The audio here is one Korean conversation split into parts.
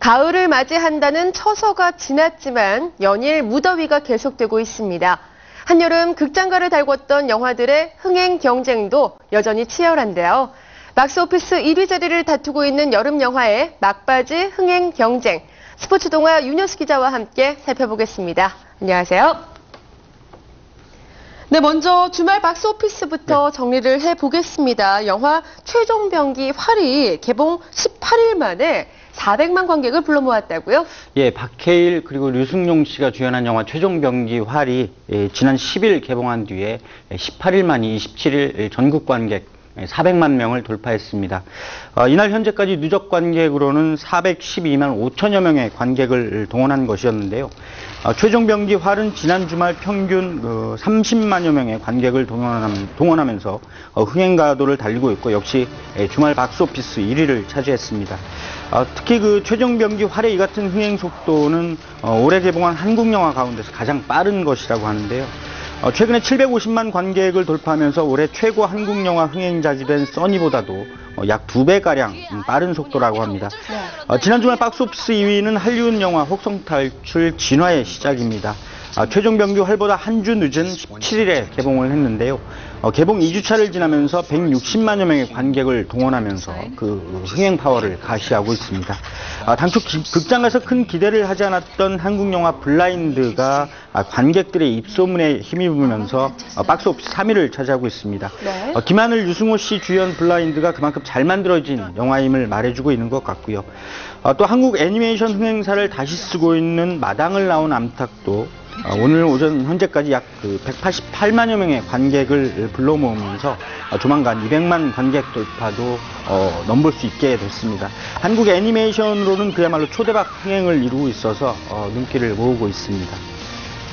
가을을 맞이한다는 처서가 지났지만 연일 무더위가 계속되고 있습니다. 한여름 극장가를 달궜던 영화들의 흥행 경쟁도 여전히 치열한데요. 박스오피스 1위 자리를 다투고 있는 여름 영화의 막바지 흥행 경쟁, 스포츠 동화 윤여수 기자와 함께 살펴보겠습니다. 안녕하세요. 네, 먼저 주말 박스오피스부터 정리를 해보겠습니다. 영화 최종병기 활이 개봉 18일 만에 400만 관객을 불러 모았다고요? 예, 박해일 그리고 류승룡 씨가 주연한 영화 최종병기 활이 지난 10일 개봉한 뒤에 18일 만 27일 전국 관객 400만 명을 돌파했습니다. 이날 현재까지 누적 관객으로는 412만 5천여 명의 관객을 동원한 것이었는데요. 최종병기 활은 지난 주말 평균 30만여 명의 관객을 동원하면서 흥행 가도를 달리고 있고 역시 주말 박스오피스 1위를 차지했습니다. 특히 그 최종병기 활의 이 같은 흥행 속도는 올해 개봉한 한국 영화 가운데서 가장 빠른 것이라고 하는데요. 최근에 750만 관객을 돌파하면서 올해 최고 한국 영화 흥행작이 된 써니보다도 약 2배가량 빠른 속도라고 합니다. 지난 주말 박스오피스 2위는 할리우드 영화 혹성탈출 진화의 시작입니다. 최종병기 활보다 한 주 늦은 17일에 개봉을 했는데요. 개봉 2주차를 지나면서 160만여 명의 관객을 동원하면서 그 흥행 파워를 가시하고 있습니다. 당초 극장가에서 큰 기대를 하지 않았던 한국 영화 블라인드가 관객들의 입소문에 힘입으면서 박스오피스 3위를 차지하고 있습니다. 네. 김하늘, 유승호 씨 주연 블라인드가 그만큼 잘 만들어진 영화임을 말해주고 있는 것 같고요. 또 한국 애니메이션 흥행사를 다시 쓰고 있는 마당을 나온 암탉도 오늘 오전 현재까지 약 188만여 명의 관객을 불러 모으면서 조만간 200만 관객 돌파도 넘볼 수 있게 됐습니다. 한국 애니메이션으로는 그야말로 초대박 흥행을 이루고 있어서 눈길을 모으고 있습니다.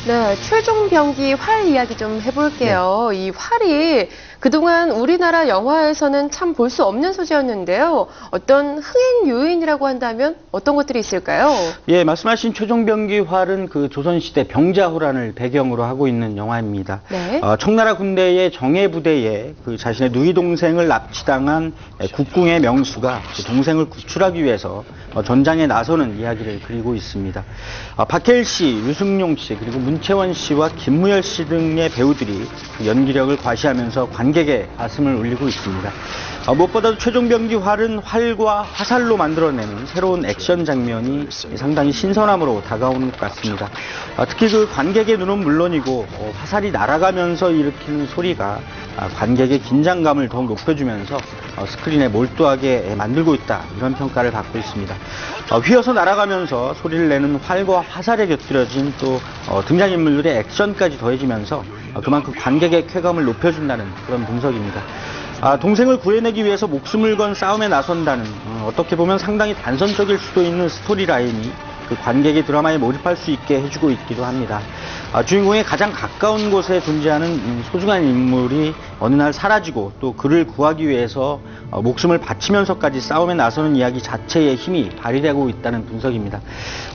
네, 최종병기 활 이야기 좀 해볼게요. 네. 이 활이 그동안 우리나라 영화에서는 참 볼 수 없는 소재였는데요. 어떤 흥행 요인이라고 한다면 어떤 것들이 있을까요? 예, 말씀하신 최종병기 활은 그 조선시대 병자호란을 배경으로 하고 있는 영화입니다. 네. 청나라 군대의 정예부대에 그 자신의 누이 동생을 납치당한 국궁의 명수가 그 동생을 구출하기 위해서 전장에 나서는 이야기를 그리고 있습니다. 박해일 씨, 류승룡 씨, 그리고 문채원 씨와 김무열 씨 등의 배우들이 그 연기력을 과시하면서 관객의 가슴을 울리고 있습니다. 무엇보다도 최종병기 활은 활과 화살로 만들어내는 새로운 액션 장면이 상당히 신선함으로 다가오는 것 같습니다. 특히 그 관객의 눈은 물론이고 화살이 날아가면서 일으키는 소리가 관객의 긴장감을 더욱 높여주면서 스크린에 몰두하게 만들고 있다, 이런 평가를 받고 있습니다. 휘어서 날아가면서 소리를 내는 활과 화살에 곁들여진 또 등장인물들의 액션까지 더해지면서 그만큼 관객의 쾌감을 높여준다는 그런 분석입니다. 동생을 구해내기 위해서 목숨을 건 싸움에 나선다는 어떻게 보면 상당히 단선적일 수도 있는 스토리 라인이 그 관객이 드라마에 몰입할 수 있게 해주고 있기도 합니다. 주인공의 가장 가까운 곳에 존재하는 소중한 인물이 어느 날 사라지고 또 그를 구하기 위해서 목숨을 바치면서까지 싸움에 나서는 이야기 자체의 힘이 발휘되고 있다는 분석입니다.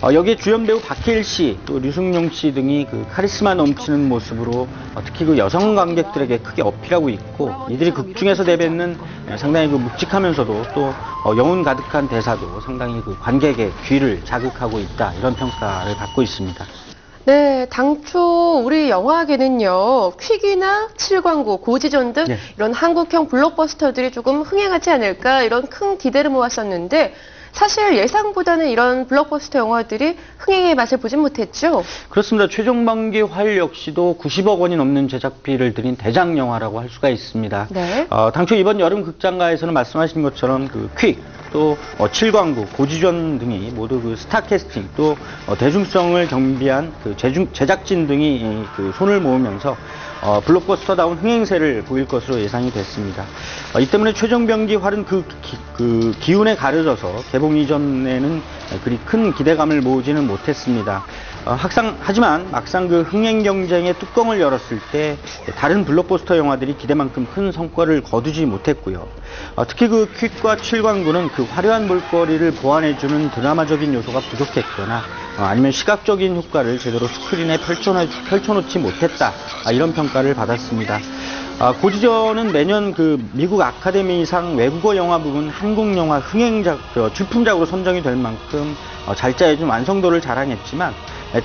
여기에 주연 배우 박해일 씨, 또 류승룡 씨 등이 그 카리스마 넘치는 모습으로 특히 그 여성 관객들에게 크게 어필하고 있고, 이들이 극 중에서 내뱉는 상당히 그 묵직하면서도 또 영혼 가득한 대사도 상당히 그 관객의 귀를 자극하고 있다, 이런 평가를 받고 있습니다. 네, 당초 우리 영화계는요, 퀵이나 7광구, 고지전 등 이런 한국형 블록버스터들이 조금 흥행하지 않을까, 이런 큰 기대를 모았었는데 사실 예상보다는 이런 블록버스터 영화들이 흥행의 맛을 보진 못했죠? 그렇습니다. 최종병기 활 역시도 90억 원이 넘는 제작비를 들인 대작 영화라고 할 수가 있습니다. 네. 당초 이번 여름 극장가에서는 말씀하신 것처럼 그 퀵, 또 7광구, 고지전 등이 모두 그 스타 캐스팅, 또 대중성을 겸비한 그 제작진 등이 그 손을 모으면서 블록버스터다운 흥행세를 보일 것으로 예상이 됐습니다. 이 때문에 최종병기 활은 그 기운에 가려져서 개봉 이전에는 그리 큰 기대감을 모으지는 못했습니다. 하지만 막상 그 흥행 경쟁의 뚜껑을 열었을 때 다른 블록버스터 영화들이 기대만큼 큰 성과를 거두지 못했고요. 특히 그 퀵과 7광구는 그 화려한 볼거리를 보완해주는 드라마적인 요소가 부족했거나 아니면 시각적인 효과를 제대로 스크린에 펼쳐놓지 못했다, 이런 평가를 받았습니다. 고지전은 매년 그 미국 아카데미상 외국어 영화 부분 한국 영화 흥행작, 출품작으로 선정이 될 만큼 잘 짜여진 완성도를 자랑했지만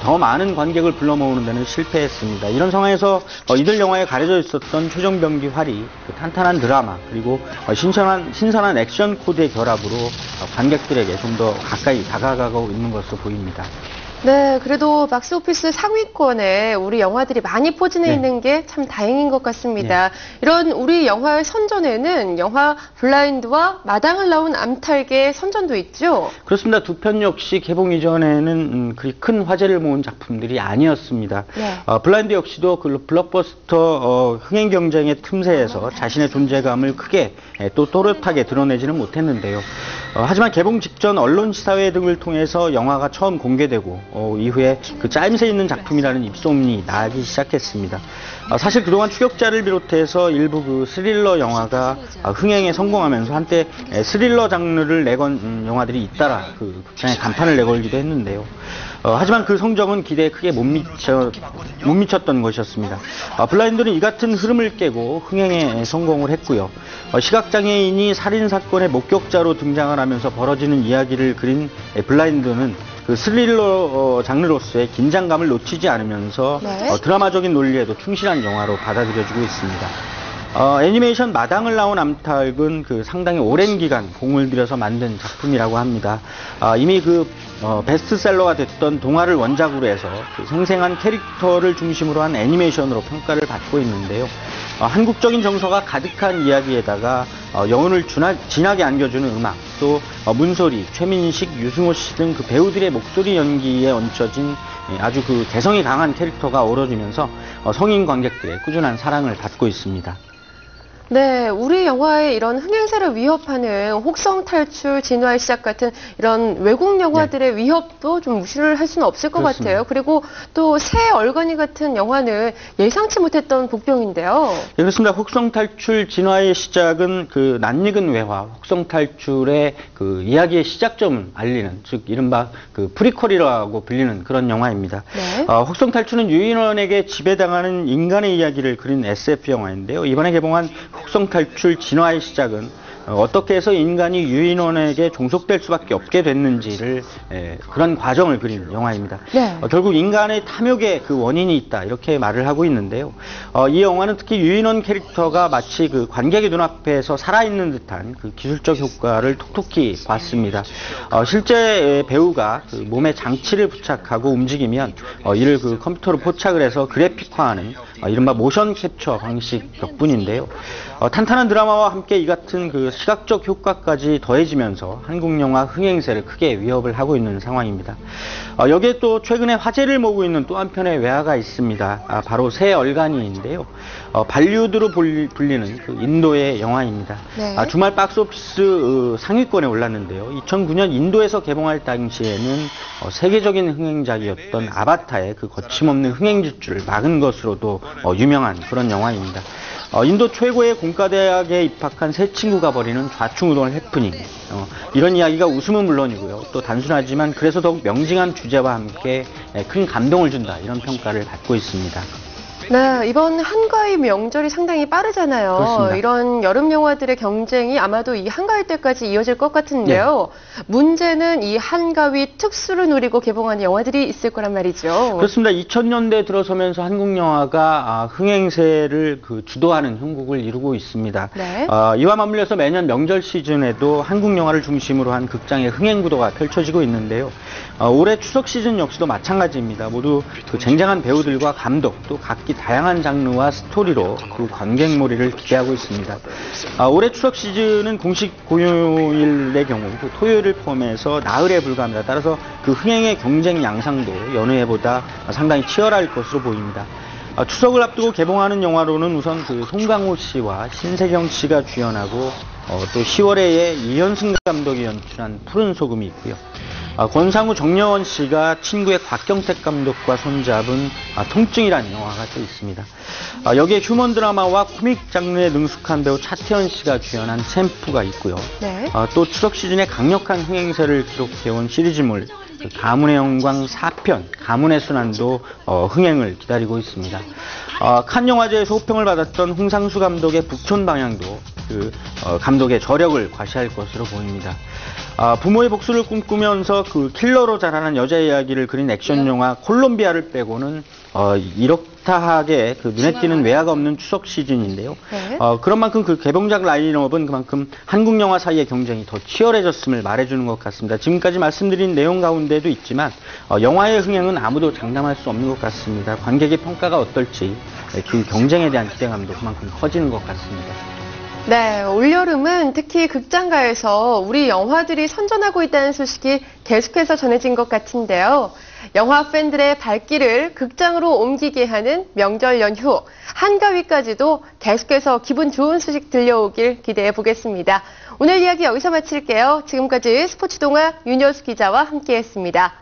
더 많은 관객을 불러 모으는 데는 실패했습니다. 이런 상황에서 이들 영화에 가려져 있었던 최종병기 활이 그 탄탄한 드라마 그리고 신선한 액션 코드의 결합으로 관객들에게 좀 더 가까이 다가가고 있는 것으로 보입니다. 네, 그래도 박스오피스 상위권에 우리 영화들이 많이 포진해 네. 있는 게 참 다행인 것 같습니다. 이런 우리 영화의 선전에는 영화 블라인드와 마당을 나온 암탉의 선전도 있죠? 그렇습니다. 두 편 역시 개봉 이전에는 그리 큰 화제를 모은 작품들이 아니었습니다. 네. 블라인드 역시도 그 블록버스터 흥행 경쟁의 틈새에서 자신의 존재감을 크게 또 또렷하게 드러내지는 못했는데요. 하지만 개봉 직전 언론 시사회 등을 통해서 영화가 처음 공개되고 이후에 그 짜임새 있는 작품이라는 입소문이 나기 시작했습니다. 사실 그동안 추격자를 비롯해서 일부 그 스릴러 영화가 흥행에 성공하면서 한때 스릴러 장르를 내건 영화들이 잇따라 그 극장에 간판을 내걸기도 했는데요. 하지만 그 성적은 기대에 크게 못 미쳤던 것이었습니다. 블라인드는 이 같은 흐름을 깨고 흥행에 성공을 했고요. 시각장애인이 살인사건의 목격자로 등장을 하면서 벌어지는 이야기를 그린 블라인드는 그 스릴러 장르로서의 긴장감을 놓치지 않으면서 네. 드라마적인 논리에도 충실한 영화로 받아들여지고 있습니다. 애니메이션 마당을 나온 암탉은 그 상당히 오랜 기간 공을 들여서 만든 작품이라고 합니다. 이미 그 베스트셀러가 됐던 동화를 원작으로 해서 그 생생한 캐릭터를 중심으로 한 애니메이션으로 평가를 받고 있는데요. 한국적인 정서가 가득한 이야기에다가 영혼을 진하게 안겨주는 음악, 또 문소리, 최민식, 유승호 씨 등 그 배우들의 목소리 연기에 얹혀진 아주 그 개성이 강한 캐릭터가 어우러지면서 성인 관객들의 꾸준한 사랑을 받고 있습니다. 네, 우리 영화의 이런 흥행세를 위협하는 혹성 탈출, 진화의 시작 같은 이런 외국 영화들의 위협도 좀 무시를 할 수는 없을 것 그렇습니다. 같아요. 그리고 또 새 얼간이 같은 영화는 예상치 못했던 복병인데요. 네, 그렇습니다. 혹성 탈출 진화의 시작은 그 낯익은 외화, 혹성 탈출의 그 이야기의 시작점을 알리는, 즉 이른바 그 프리퀄이라고 불리는 그런 영화입니다. 네. 혹성 탈출은 유인원에게 지배당하는 인간의 이야기를 그린 SF 영화인데요. 이번에 개봉한 혹성 탈출 진화의 시작은 어떻게 해서 인간이 유인원에게 종속될 수밖에 없게 됐는지를 그런 과정을 그린 영화입니다. 네. 결국 인간의 탐욕에 그 원인이 있다 이렇게 말을 하고 있는데요. 이 영화는 특히 유인원 캐릭터가 마치 그 관객의 눈앞에서 살아있는 듯한 그 기술적 효과를 톡톡히 봤습니다. 실제 배우가 그 몸에 장치를 부착하고 움직이면 이를 그 컴퓨터로 포착을 해서 그래픽화하는 이른바 모션 캡처 방식 덕분인데요. 탄탄한 드라마와 함께 이 같은 그 시각적 효과까지 더해지면서 한국 영화 흥행세를 크게 위협을 하고 있는 상황입니다. 여기에 또 최근에 화제를 모으고 있는 또 한편의 외화가 있습니다. 바로 새 얼간이인데요. 발리우드로 불리는 그 인도의 영화입니다. 네. 주말 박스오피스 상위권에 올랐는데요. 2009년 인도에서 개봉할 당시에는 세계적인 흥행작이었던 아바타의 그 거침없는 흥행 질주를 막은 것으로도 유명한 그런 영화입니다. 인도 최고의 공과대학에 입학한 세 친구가 벌이는 좌충우돌 해프닝. 이런 이야기가 웃음은 물론이고요. 또 단순하지만 그래서 더욱 명징한 주제와 함께 큰 감동을 준다. 이런 평가를 받고 있습니다. 네, 이번 한가위 명절이 상당히 빠르잖아요. 그렇습니다. 이런 여름 영화들의 경쟁이 아마도 이 한가위 때까지 이어질 것 같은데요. 문제는 이 한가위 특수를 노리고 개봉한 영화들이 있을 거란 말이죠. 그렇습니다. 2000년대 들어서면서 한국 영화가 흥행세를 그 주도하는 형국을 이루고 있습니다. 네. 이와 맞물려서 매년 명절 시즌에도 한국 영화를 중심으로 한 극장의 흥행 구도가 펼쳐지고 있는데요. 올해 추석 시즌 역시도 마찬가지입니다. 모두 그 쟁쟁한 배우들과 감독 또 각기 다양한 장르와 스토리로 그 관객몰이를 기대하고 있습니다. 올해 추석 시즌은 공식 공휴일의 경우 그 토요일을 포함해서 나흘에 불과합니다. 따라서 그 흥행의 경쟁 양상도 여느 해보다 상당히 치열할 것으로 보입니다. 추석을 앞두고 개봉하는 영화로는 우선 그 송강호 씨와 신세경 씨가 주연하고 또 10월에 이현승 감독이 연출한 푸른 소금이 있고요. 권상우 정여원 씨가 친구의 곽경택 감독과 손잡은 통증이라는 영화가 또 있습니다. 여기에 휴먼 드라마와 코믹 장르에 능숙한 배우 차태현 씨가 주연한 샘프가 있고요. 네. 또 추석 시즌에 강력한 흥행세를 기록해온 시리즈물 가문의 영광 4편, 가문의 순환도 흥행을 기다리고 있습니다. 칸 영화제에서 호평을 받았던 홍상수 감독의 북촌 방향도 그 감독의 저력을 과시할 것으로 보입니다. 부모의 복수를 꿈꾸면서 그 킬러로 자라난 여자 이야기를 그린 액션 영화 콜롬비아를 빼고는 이렇다하게 그 눈에 띄는 외화가 없는 추석 시즌인데요. 네. 그런 만큼 그 개봉작 라인업은 그만큼 한국 영화 사이의 경쟁이 더 치열해졌음을 말해주는 것 같습니다. 지금까지 말씀드린 내용 가운데도 있지만 영화의 흥행은 아무도 장담할 수 없는 것 같습니다. 관객의 평가가 어떨지 그 경쟁에 대한 기대감도 그만큼 커지는 것 같습니다. 네, 올여름은 특히 극장가에서 우리 영화들이 선전하고 있다는 소식이 계속해서 전해진 것 같은데요. 영화 팬들의 발길을 극장으로 옮기게 하는 명절 연휴, 한가위까지도 계속해서 기분 좋은 소식 들려오길 기대해 보겠습니다. 오늘 이야기 여기서 마칠게요. 지금까지 스포츠동아 윤여수 기자와 함께했습니다.